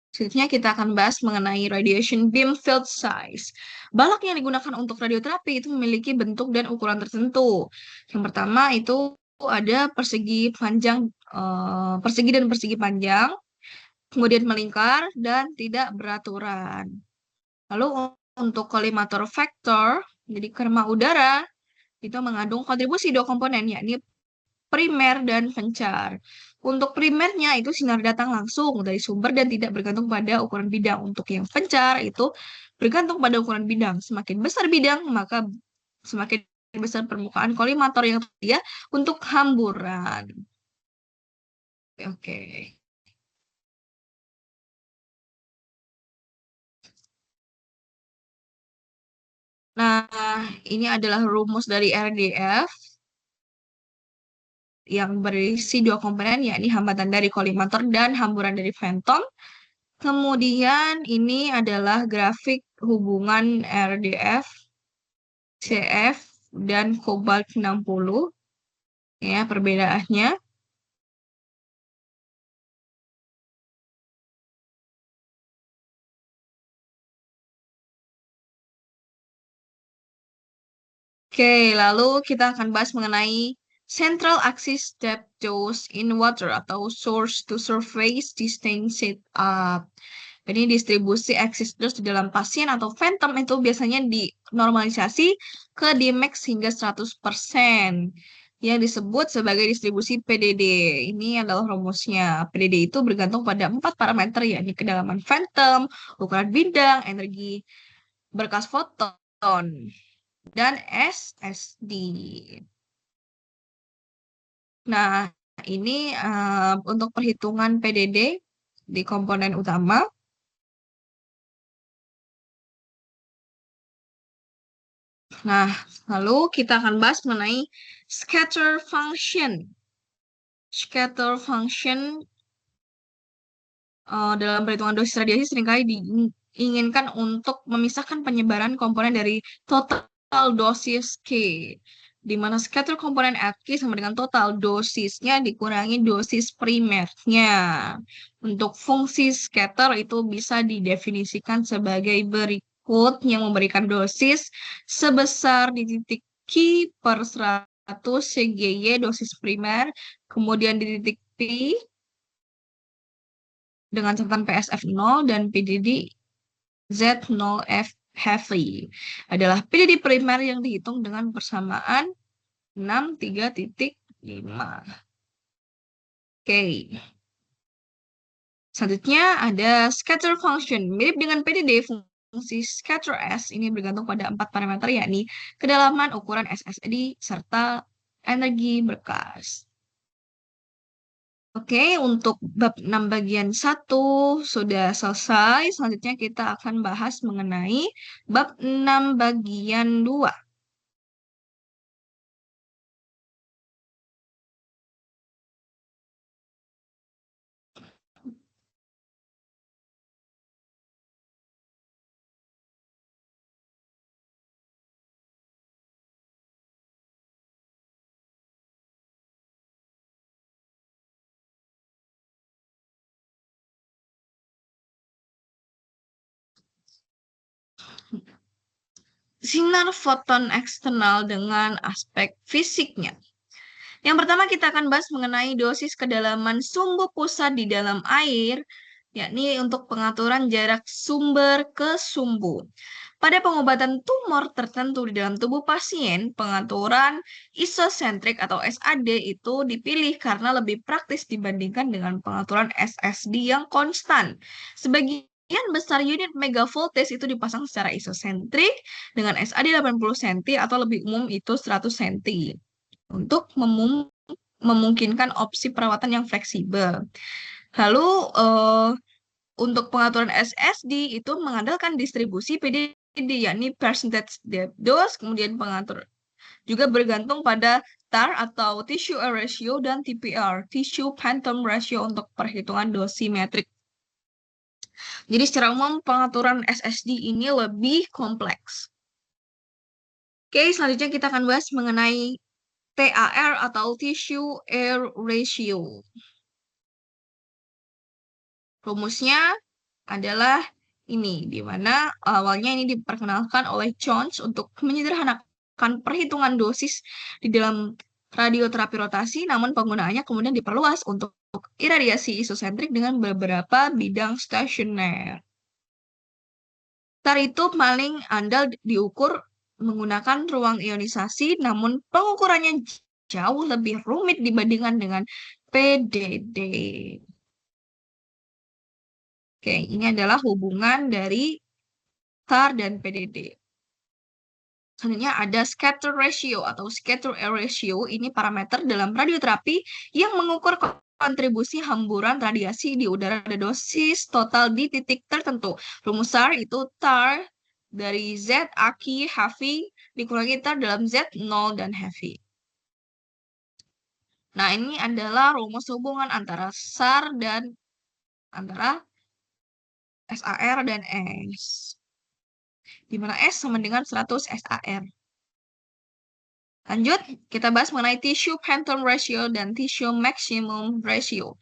Selanjutnya kita akan bahas mengenai radiation beam field size. Balok yang digunakan untuk radioterapi itu memiliki bentuk dan ukuran tertentu. Yang pertama itu ada persegi dan persegi panjang, kemudian melingkar dan tidak beraturan. Lalu untuk kolimator vector, jadi kerma udara itu mengandung kontribusi dua komponen, yakni primer dan pencar. Untuk primernya itu sinar datang langsung dari sumber dan tidak bergantung pada ukuran bidang. Untuk yang pencar itu bergantung pada ukuran bidang. Semakin besar bidang, maka semakin besar permukaan kolimator yang tersedia untuk hamburan. Oke. Nah, ini adalah rumus dari RDF yang berisi dua komponen, yakni hambatan dari kolimator dan hamburan dari Phantom. Kemudian ini adalah grafik hubungan RDF, CF, dan kobalt 60. Ya, perbedaannya. Oke, lalu kita akan bahas mengenai central axis depth dose in water atau source to surface distance setup. Jadi distribusi axis dose di dalam pasien atau phantom itu biasanya dinormalisasi ke Dmax hingga 100%. Yang disebut sebagai distribusi PDD. Ini adalah rumusnya. PDD itu bergantung pada 4 parameter, yakni kedalaman phantom, ukuran bidang, energi berkas foton, dan SSD. Nah, ini untuk perhitungan PDD di komponen utama. Nah, lalu kita akan bahas mengenai scatter function. Scatter function dalam perhitungan dosis radiasi seringkali diinginkan untuk memisahkan penyebaran komponen dari total dosis K, di mana scatter komponen Fk sama dengan total dosisnya dikurangi dosis primernya. Untuk fungsi scatter itu bisa didefinisikan sebagai berikut yang memberikan dosis sebesar di titik Q per 100 CGY dosis primer, kemudian di titik P dengan catatan PSF 0 dan PDD Z0F heavy adalah PDD primer yang dihitung dengan persamaan 63.5. Oke. Selanjutnya ada scatter function. Mirip dengan PDD, fungsi scatter S ini bergantung pada 4 parameter, yakni kedalaman, ukuran SSD, serta energi berkas. Oke, untuk bab 6 bagian 1 sudah selesai. Selanjutnya kita akan bahas mengenai bab 6 bagian 2. sinar foton eksternal dengan aspek fisiknya. Yang pertama kita akan bahas mengenai dosis kedalaman sumbu pusat di dalam air, yakni untuk pengaturan jarak sumber ke sumbu. Pada pengobatan tumor tertentu di dalam tubuh pasien, pengaturan isosentrik atau SAD itu dipilih karena lebih praktis dibandingkan dengan pengaturan SSD yang konstan. Sebagian besar unit megavoltage itu dipasang secara isosentrik dengan SAD 80 cm atau lebih umum itu 100 cm untuk memungkinkan opsi perawatan yang fleksibel. Lalu untuk pengaturan SSD itu mengandalkan distribusi PDD, yakni percentage depth dose, kemudian pengatur juga bergantung pada TAR atau tissue area ratio dan TPR, tissue phantom ratio untuk perhitungan dosimetrik. Jadi secara umum pengaturan SSD ini lebih kompleks. Oke, selanjutnya kita akan bahas mengenai TAR atau tissue air ratio. Rumusnya adalah ini, di mana awalnya ini diperkenalkan oleh Jones untuk menyederhanakan perhitungan dosis di dalam radioterapi rotasi, namun penggunaannya kemudian diperluas untuk iradiasi isosentrik dengan beberapa bidang stasioner. TAR itu paling andal diukur menggunakan ruang ionisasi, namun pengukurannya jauh lebih rumit dibandingkan dengan PDD. Oke, ini adalah hubungan dari TAR dan PDD. Selanjutnya ada scatter ratio atau scatter air ratio. Ini parameter dalam radioterapi yang mengukur kontribusi hamburan radiasi di udara pada dosis total di titik tertentu. Rumus SAR itu TAR dari Z aki heavy dikurangi TAR dalam Z 0 dan heavy. Nah, ini adalah rumus hubungan antara SAR dan antara SAR dan S. Di mana S sama dengan 100 SAR. Lanjut, kita bahas mengenai tissue phantom ratio dan tissue maximum ratio.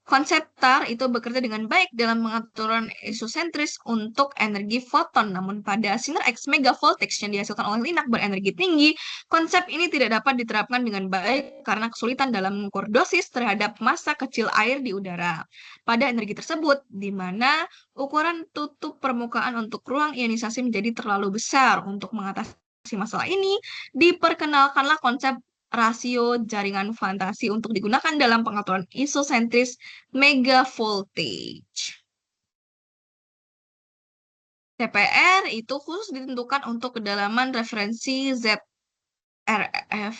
Konsep TAR itu bekerja dengan baik dalam pengaturan isosentris untuk energi foton, namun pada sinar X megavoltage yang dihasilkan oleh linak berenergi tinggi, konsep ini tidak dapat diterapkan dengan baik karena kesulitan dalam mengukur dosis terhadap massa kecil air di udara. Pada energi tersebut, di mana ukuran tutup permukaan untuk ruang ionisasi menjadi terlalu besar untuk mengatasi masalah ini, diperkenalkanlah konsep rasio jaringan fantasi untuk digunakan dalam pengaturan isosentris megavoltage. TPR itu khusus ditentukan untuk kedalaman referensi REF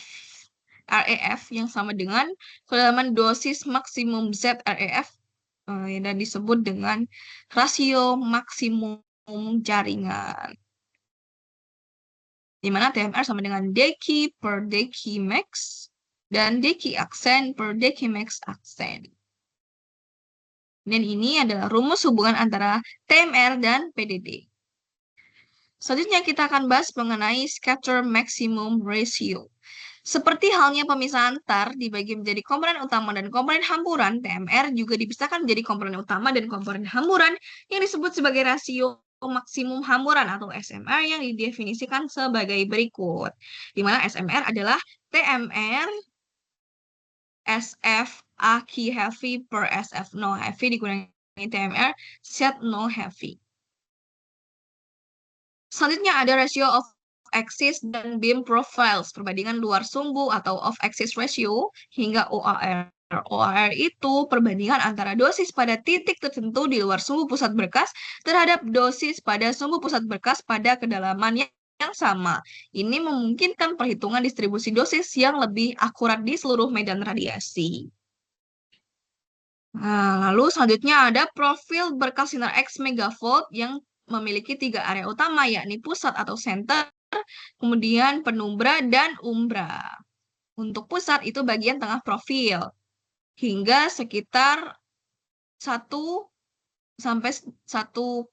yang sama dengan kedalaman dosis maksimum ZREF dan disebut dengan rasio maksimum jaringan. Di mana TMR sama dengan deki per deki max dan deki aksen per deki max aksen. Dan ini adalah rumus hubungan antara TMR dan PDD. Selanjutnya kita akan bahas mengenai scatter maximum ratio. Seperti halnya pemisahan TAR dibagi menjadi komponen utama dan komponen hamburan, TMR juga dipisahkan menjadi komponen utama dan komponen hamburan yang disebut sebagai rasio maksimum hamburan atau SMR yang didefinisikan sebagai berikut. Di mana SMR adalah TMR SF aki heavy per SF no heavy dikurangi TMR set no heavy. Selanjutnya ada ratio of axis dan beam profiles, perbandingan luar sumbu atau off axis ratio hingga OAR. OAR itu perbandingan antara dosis pada titik tertentu di luar sumbu pusat berkas terhadap dosis pada sumbu pusat berkas pada kedalaman yang sama. Ini memungkinkan perhitungan distribusi dosis yang lebih akurat di seluruh medan radiasi. Nah, lalu selanjutnya ada profil berkas sinar X megavolt yang memiliki 3 area utama, yakni pusat atau center, kemudian penumbra, dan umbra. Untuk pusat itu bagian tengah profil, hingga sekitar 1 sampai 1,5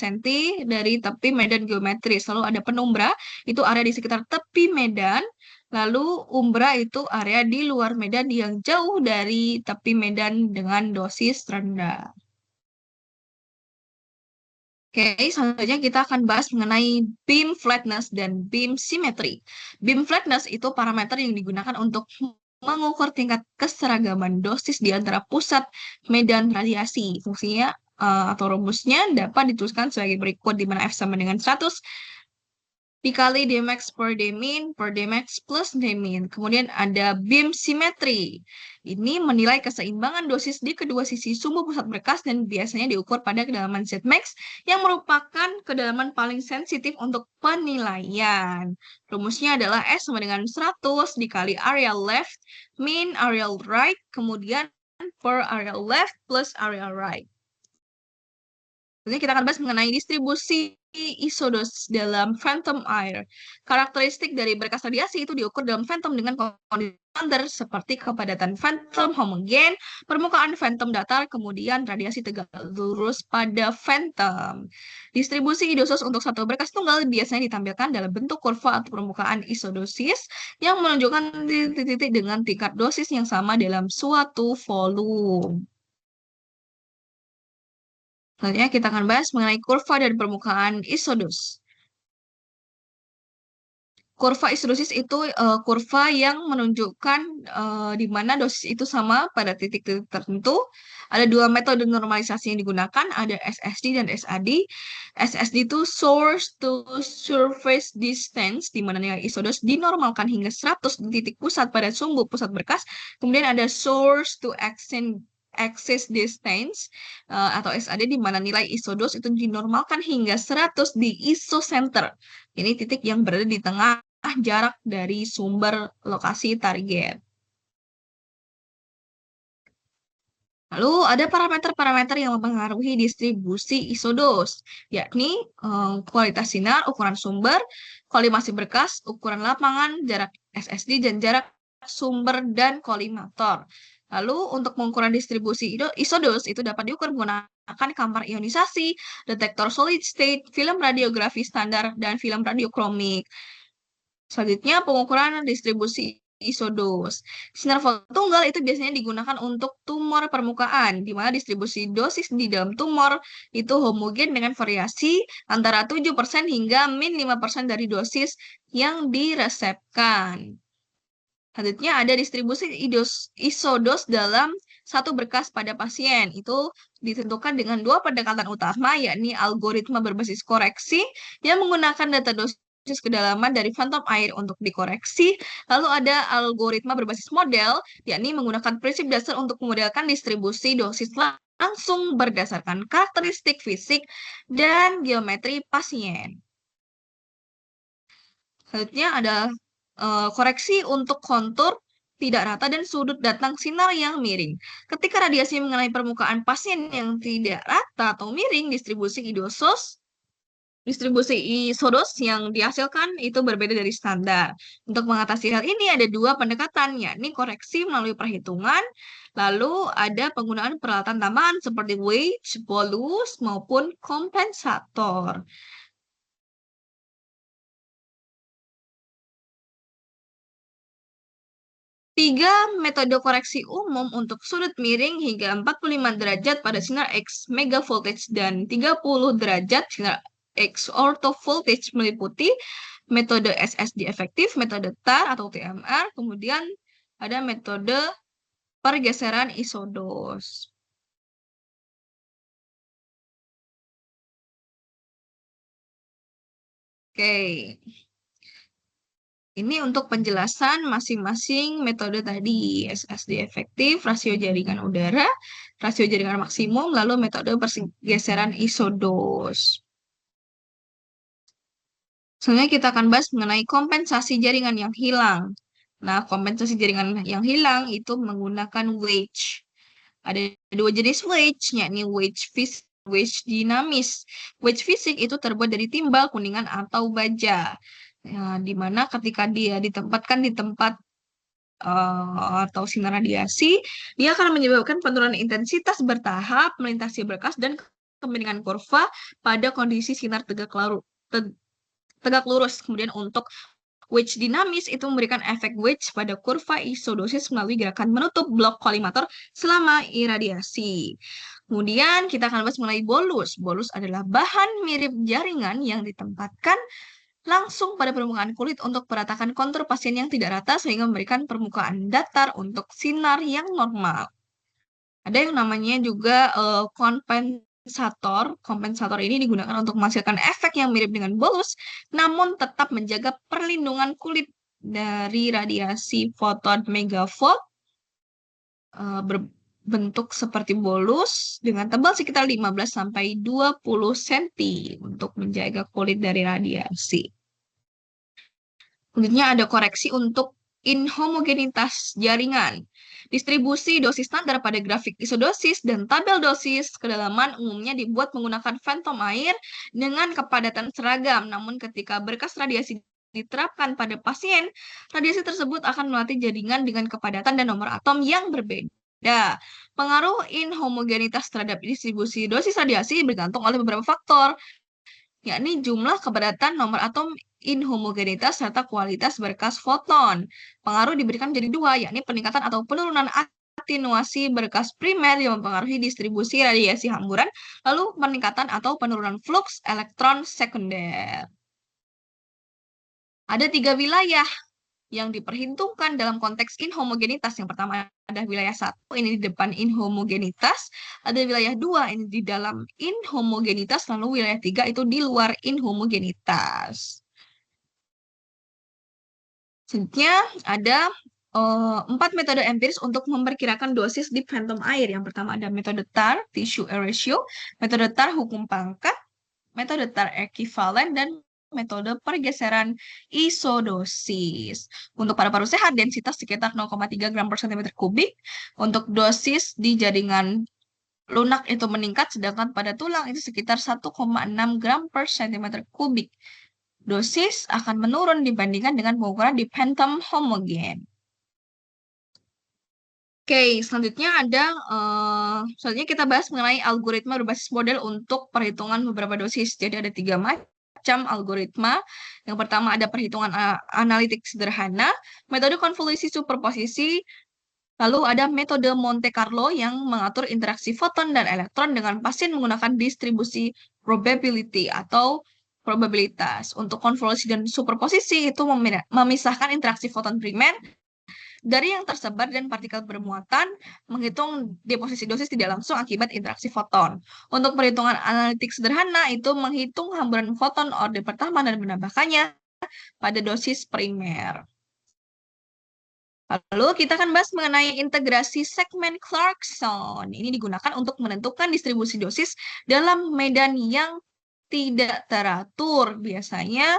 cm dari tepi medan geometris. Lalu ada penumbra, itu area di sekitar tepi medan. Lalu umbra itu area di luar medan yang jauh dari tepi medan dengan dosis rendah. Oke, selanjutnya kita akan bahas mengenai beam flatness dan beam symmetry. Beam flatness itu parameter yang digunakan untuk mengukur tingkat keseragaman dosis di antara pusat medan radiasi. Fungsinya atau rumusnya dapat dituliskan sebagai berikut, di mana F sama dengan 100 dikali Dmax per Dmax plus Dmin. Kemudian ada beam symmetry. Ini menilai keseimbangan dosis di kedua sisi sumbu pusat berkas dan biasanya diukur pada kedalaman Zmax yang merupakan kedalaman paling sensitif untuk penilaian. Rumusnya adalah S sama dengan 100 dikali area left min area right, kemudian per area left plus area right. Selanjutnya kita akan bahas mengenai distribusi isodos dalam phantom air. Karakteristik dari berkas radiasi itu diukur dalam phantom dengan kondisi standar seperti kepadatan phantom homogen, permukaan phantom datar, kemudian radiasi tegak lurus pada phantom. Distribusi isodos untuk satu berkas tunggal biasanya ditampilkan dalam bentuk kurva atau permukaan isodosis yang menunjukkan titik-titik dengan tingkat dosis yang sama dalam suatu volume. Selanjutnya kita akan bahas mengenai kurva dan permukaan isodos. Kurva isodosis itu kurva yang menunjukkan di mana dosis itu sama pada titik-titik tertentu. Ada dua metode normalisasi yang digunakan, ada SSD dan SAD. SSD itu source to surface distance, di mana nilai isodos dinormalkan hingga 100 di titik pusat pada sumbu pusat berkas. Kemudian ada source to axis distance atau SAD, di mana nilai isodos itu dinormalkan hingga 100 di isocenter. Ini titik yang berada di tengah jarak dari sumber lokasi target. Lalu ada parameter-parameter yang mempengaruhi distribusi isodos, yakni kualitas sinar, ukuran sumber, kolimasi berkas, ukuran lapangan, jarak SSD, dan jarak sumber dan kolimator. Lalu untuk pengukuran distribusi isodos itu dapat diukur menggunakan kamar ionisasi, detektor solid state, film radiografi standar, dan film radiokromik. Selanjutnya, pengukuran distribusi isodos. Sinar foton tunggal itu biasanya digunakan untuk tumor permukaan, di mana distribusi dosis di dalam tumor itu homogen dengan variasi antara 7% hingga min 5% dari dosis yang diresepkan. Selanjutnya ada distribusi isodos dalam satu berkas pada pasien. Itu ditentukan dengan dua pendekatan utama, yakni algoritma berbasis koreksi yang menggunakan data dosis kedalaman dari phantom air untuk dikoreksi. Lalu ada algoritma berbasis model, yakni menggunakan prinsip dasar untuk memodelkan distribusi dosis langsung berdasarkan karakteristik fisik dan geometri pasien. Selanjutnya ada koreksi untuk kontur tidak rata dan sudut datang sinar yang miring. Ketika radiasi mengenai permukaan pasien yang tidak rata atau miring, distribusi isodos yang dihasilkan itu berbeda dari standar. Untuk mengatasi hal ini ada dua pendekatan, yakni koreksi melalui perhitungan, lalu ada penggunaan peralatan tambahan seperti wedge, bolus, maupun kompensator. Tiga metode koreksi umum untuk sudut miring hingga 45 derajat pada sinar X mega voltage dan 30 derajat sinar X ortho voltage meliputi metode SSD efektif, metode TAR atau TMR, kemudian ada metode pergeseran isodos. Oke. Ini untuk penjelasan masing-masing metode tadi, SSD efektif, rasio jaringan udara, rasio jaringan maksimum, lalu metode pergeseran isodos. Selanjutnya kita akan bahas mengenai kompensasi jaringan yang hilang. Nah, kompensasi jaringan yang hilang itu menggunakan wedge. Ada dua jenis wedge, yakni wedge fisik, wedge dinamis. Wedge fisik itu terbuat dari timbal, kuningan, atau baja. Ya, di mana ketika dia ditempatkan di tempat atau sinar radiasi, dia akan menyebabkan penurunan intensitas bertahap melintasi berkas dan kemiringan kurva pada kondisi sinar tegak lurus. Kemudian untuk wedge dinamis itu memberikan efek wedge pada kurva isodosis melalui gerakan menutup blok kolimator selama iradiasi. Kemudian kita akan bahas mengenai bolus. Bolus adalah bahan mirip jaringan yang ditempatkan langsung pada permukaan kulit untuk meratakan kontur pasien yang tidak rata sehingga memberikan permukaan datar untuk sinar yang normal. Ada yang namanya juga kompensator. Kompensator ini digunakan untuk menghasilkan efek yang mirip dengan bolus, namun tetap menjaga perlindungan kulit dari radiasi foton megavolt berbentuk seperti bolus dengan tebal sekitar 15-20 cm untuk menjaga kulit dari radiasi. Selanjutnya ada koreksi untuk inhomogenitas jaringan. Distribusi dosis standar pada grafik isodosis dan tabel dosis kedalaman umumnya dibuat menggunakan phantom air dengan kepadatan seragam. Namun ketika berkas radiasi diterapkan pada pasien, radiasi tersebut akan melatih jaringan dengan kepadatan dan nomor atom yang berbeda. Pengaruh inhomogenitas terhadap distribusi dosis radiasi bergantung oleh beberapa faktor, yakni jumlah kepadatan nomor atom, inhomogenitas, serta kualitas berkas foton. Pengaruh diberikan menjadi dua, yakni peningkatan atau penurunan atenuasi berkas primer yang mempengaruhi distribusi radiasi hamburan, lalu peningkatan atau penurunan fluks elektron sekunder. Ada 3 wilayah yang diperhitungkan dalam konteks inhomogenitas. Yang pertama ada wilayah 1, ini di depan inhomogenitas. Ada wilayah 2, ini di dalam inhomogenitas. Lalu wilayah 3 itu di luar inhomogenitas. Selanjutnya ada 4 metode empiris untuk memperkirakan dosis di phantom air. Yang pertama ada metode TAR, tissue air ratio, metode TAR hukum pangkat, metode TAR ekivalen, dan metode pergeseran isodosis. Untuk paru-paru sehat, densitas sekitar 0,3 gram per cm kubik. Untuk dosis di jaringan lunak itu meningkat, sedangkan pada tulang itu sekitar 1,6 gram per cm kubik. Dosis akan menurun dibandingkan dengan pengukuran di phantom homogen. Oke, selanjutnya selanjutnya kita bahas mengenai algoritma berbasis model untuk perhitungan beberapa dosis. Jadi ada 3 macam algoritma. Yang pertama ada perhitungan analitik sederhana, metode konvolusi superposisi, lalu ada metode Monte Carlo yang mengatur interaksi foton dan elektron dengan pasien menggunakan distribusi probability atau probabilitas. Untuk konvolusi dan superposisi itu memisahkan interaksi foton primer dari yang tersebar dan partikel bermuatan, menghitung deposisi dosis tidak langsung akibat interaksi foton. Untuk perhitungan analitik sederhana itu menghitung hamburan foton orde pertama dan menambahkannya pada dosis primer. Lalu kita akan bahas mengenai integrasi segmen Clarkson. Ini digunakan untuk menentukan distribusi dosis dalam medan yang tidak teratur. Biasanya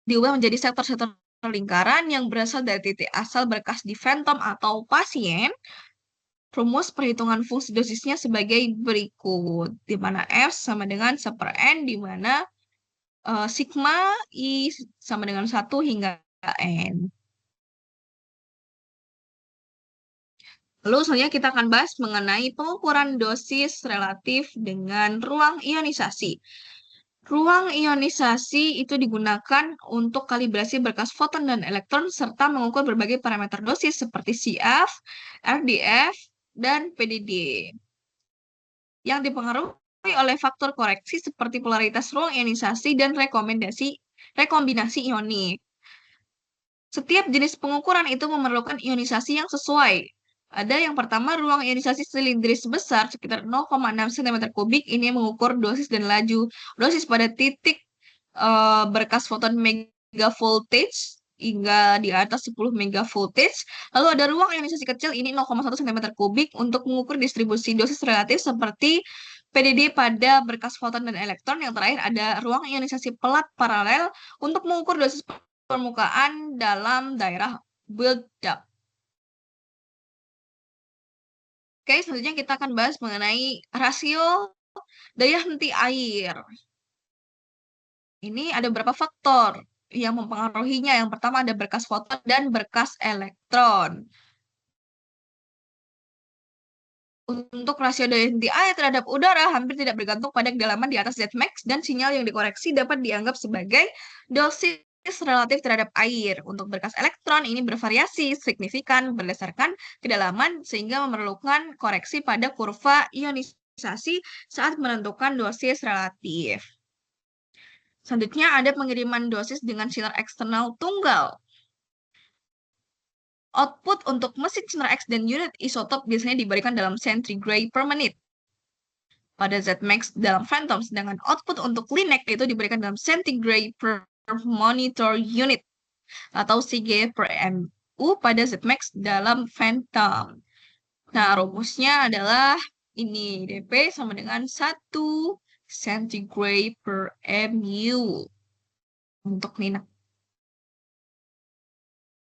diubah menjadi sektor-sektor lingkaran yang berasal dari titik asal berkas di phantom atau pasien. Rumus perhitungan fungsi dosisnya sebagai berikut, di mana F sama dengan 1/N, di mana sigma I sama dengan 1 hingga N. Lalu selanjutnya kita akan bahas mengenai pengukuran dosis relatif dengan ruang ionisasi. Ruang ionisasi itu digunakan untuk kalibrasi berkas foton dan elektron serta mengukur berbagai parameter dosis seperti CF, RDF, dan PDD. Yang dipengaruhi oleh faktor koreksi seperti polaritas ruang ionisasi dan rekombinasi ionik. Setiap jenis pengukuran itu memerlukan ionisasi yang sesuai. Ada yang pertama ruang ionisasi silindris besar sekitar 0,6 cm kubik, ini mengukur dosis dan laju dosis pada titik berkas foton megavoltage hingga di atas 10 megavoltage. Lalu ada ruang ionisasi kecil, ini 0,1 cm kubik untuk mengukur distribusi dosis relatif seperti PDD pada berkas foton dan elektron. Yang terakhir ada ruang ionisasi pelat paralel untuk mengukur dosis permukaan dalam daerah build-up. Oke, selanjutnya kita akan bahas mengenai rasio daya henti air. Ini ada beberapa faktor yang mempengaruhinya. Yang pertama ada berkas foton dan berkas elektron. Untuk rasio daya henti air terhadap udara hampir tidak bergantung pada kedalaman di atas Zmax, dan sinyal yang dikoreksi dapat dianggap sebagai dosis relatif terhadap air. Untuk berkas elektron ini bervariasi signifikan berdasarkan kedalaman sehingga memerlukan koreksi pada kurva ionisasi saat menentukan dosis relatif. Selanjutnya ada pengiriman dosis dengan sinar eksternal tunggal. Output untuk mesin sinar X dan unit isotop biasanya diberikan dalam centigrade per menit pada Zmax dalam Phantom, sedangkan output untuk Linux itu diberikan dalam centigrade per monitor unit atau CG per MU pada Zmax dalam Phantom. Nah, rumusnya adalah ini dP sama dengan 1 centigrade per MU untuk Linux.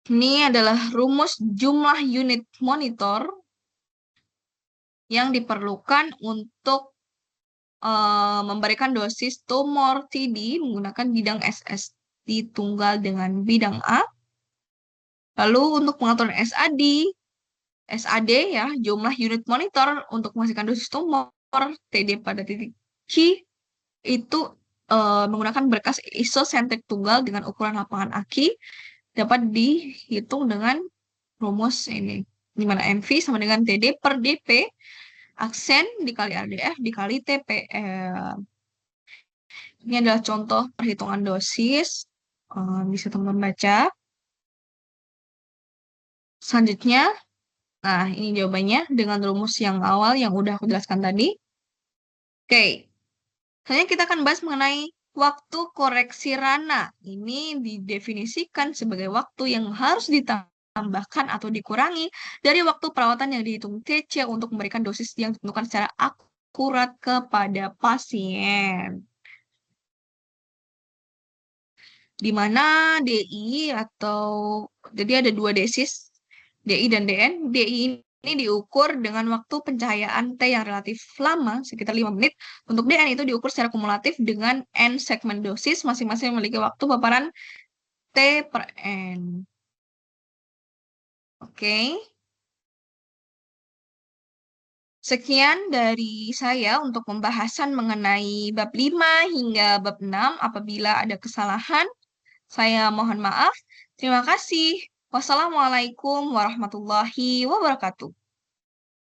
Ini adalah rumus jumlah unit monitor yang diperlukan untuk memberikan dosis tumor TD menggunakan bidang SSD tunggal dengan bidang A. Lalu untuk pengaturan SAD ya, jumlah unit monitor untuk menghasilkan dosis tumor TD pada titik Q itu menggunakan berkas isosentrik tunggal dengan ukuran lapangan aki dapat dihitung dengan rumus ini, di mana MV sama dengan TD per DP, aksen dikali RDF dikali TPL. Ini adalah contoh perhitungan dosis, bisa teman-teman baca. Selanjutnya, nah ini jawabannya dengan rumus yang awal yang udah aku jelaskan tadi. Oke, selanjutnya kita akan bahas mengenai waktu koreksi Rana. Ini didefinisikan sebagai waktu yang harus ditambahkan atau dikurangi dari waktu perawatan yang dihitung TC untuk memberikan dosis yang ditentukan secara akurat kepada pasien. Di mana DI atau jadi ada dua dosis, DI dan DN. DI ini diukur dengan waktu pencahayaan T yang relatif lama, sekitar 5 menit. Untuk DN itu diukur secara kumulatif dengan N segmen dosis, masing-masing memiliki waktu paparan T per N. Oke. Sekian dari saya untuk pembahasan mengenai bab 5 hingga bab 6. Apabila ada kesalahan, saya mohon maaf. Terima kasih. Wassalamualaikum warahmatullahi wabarakatuh.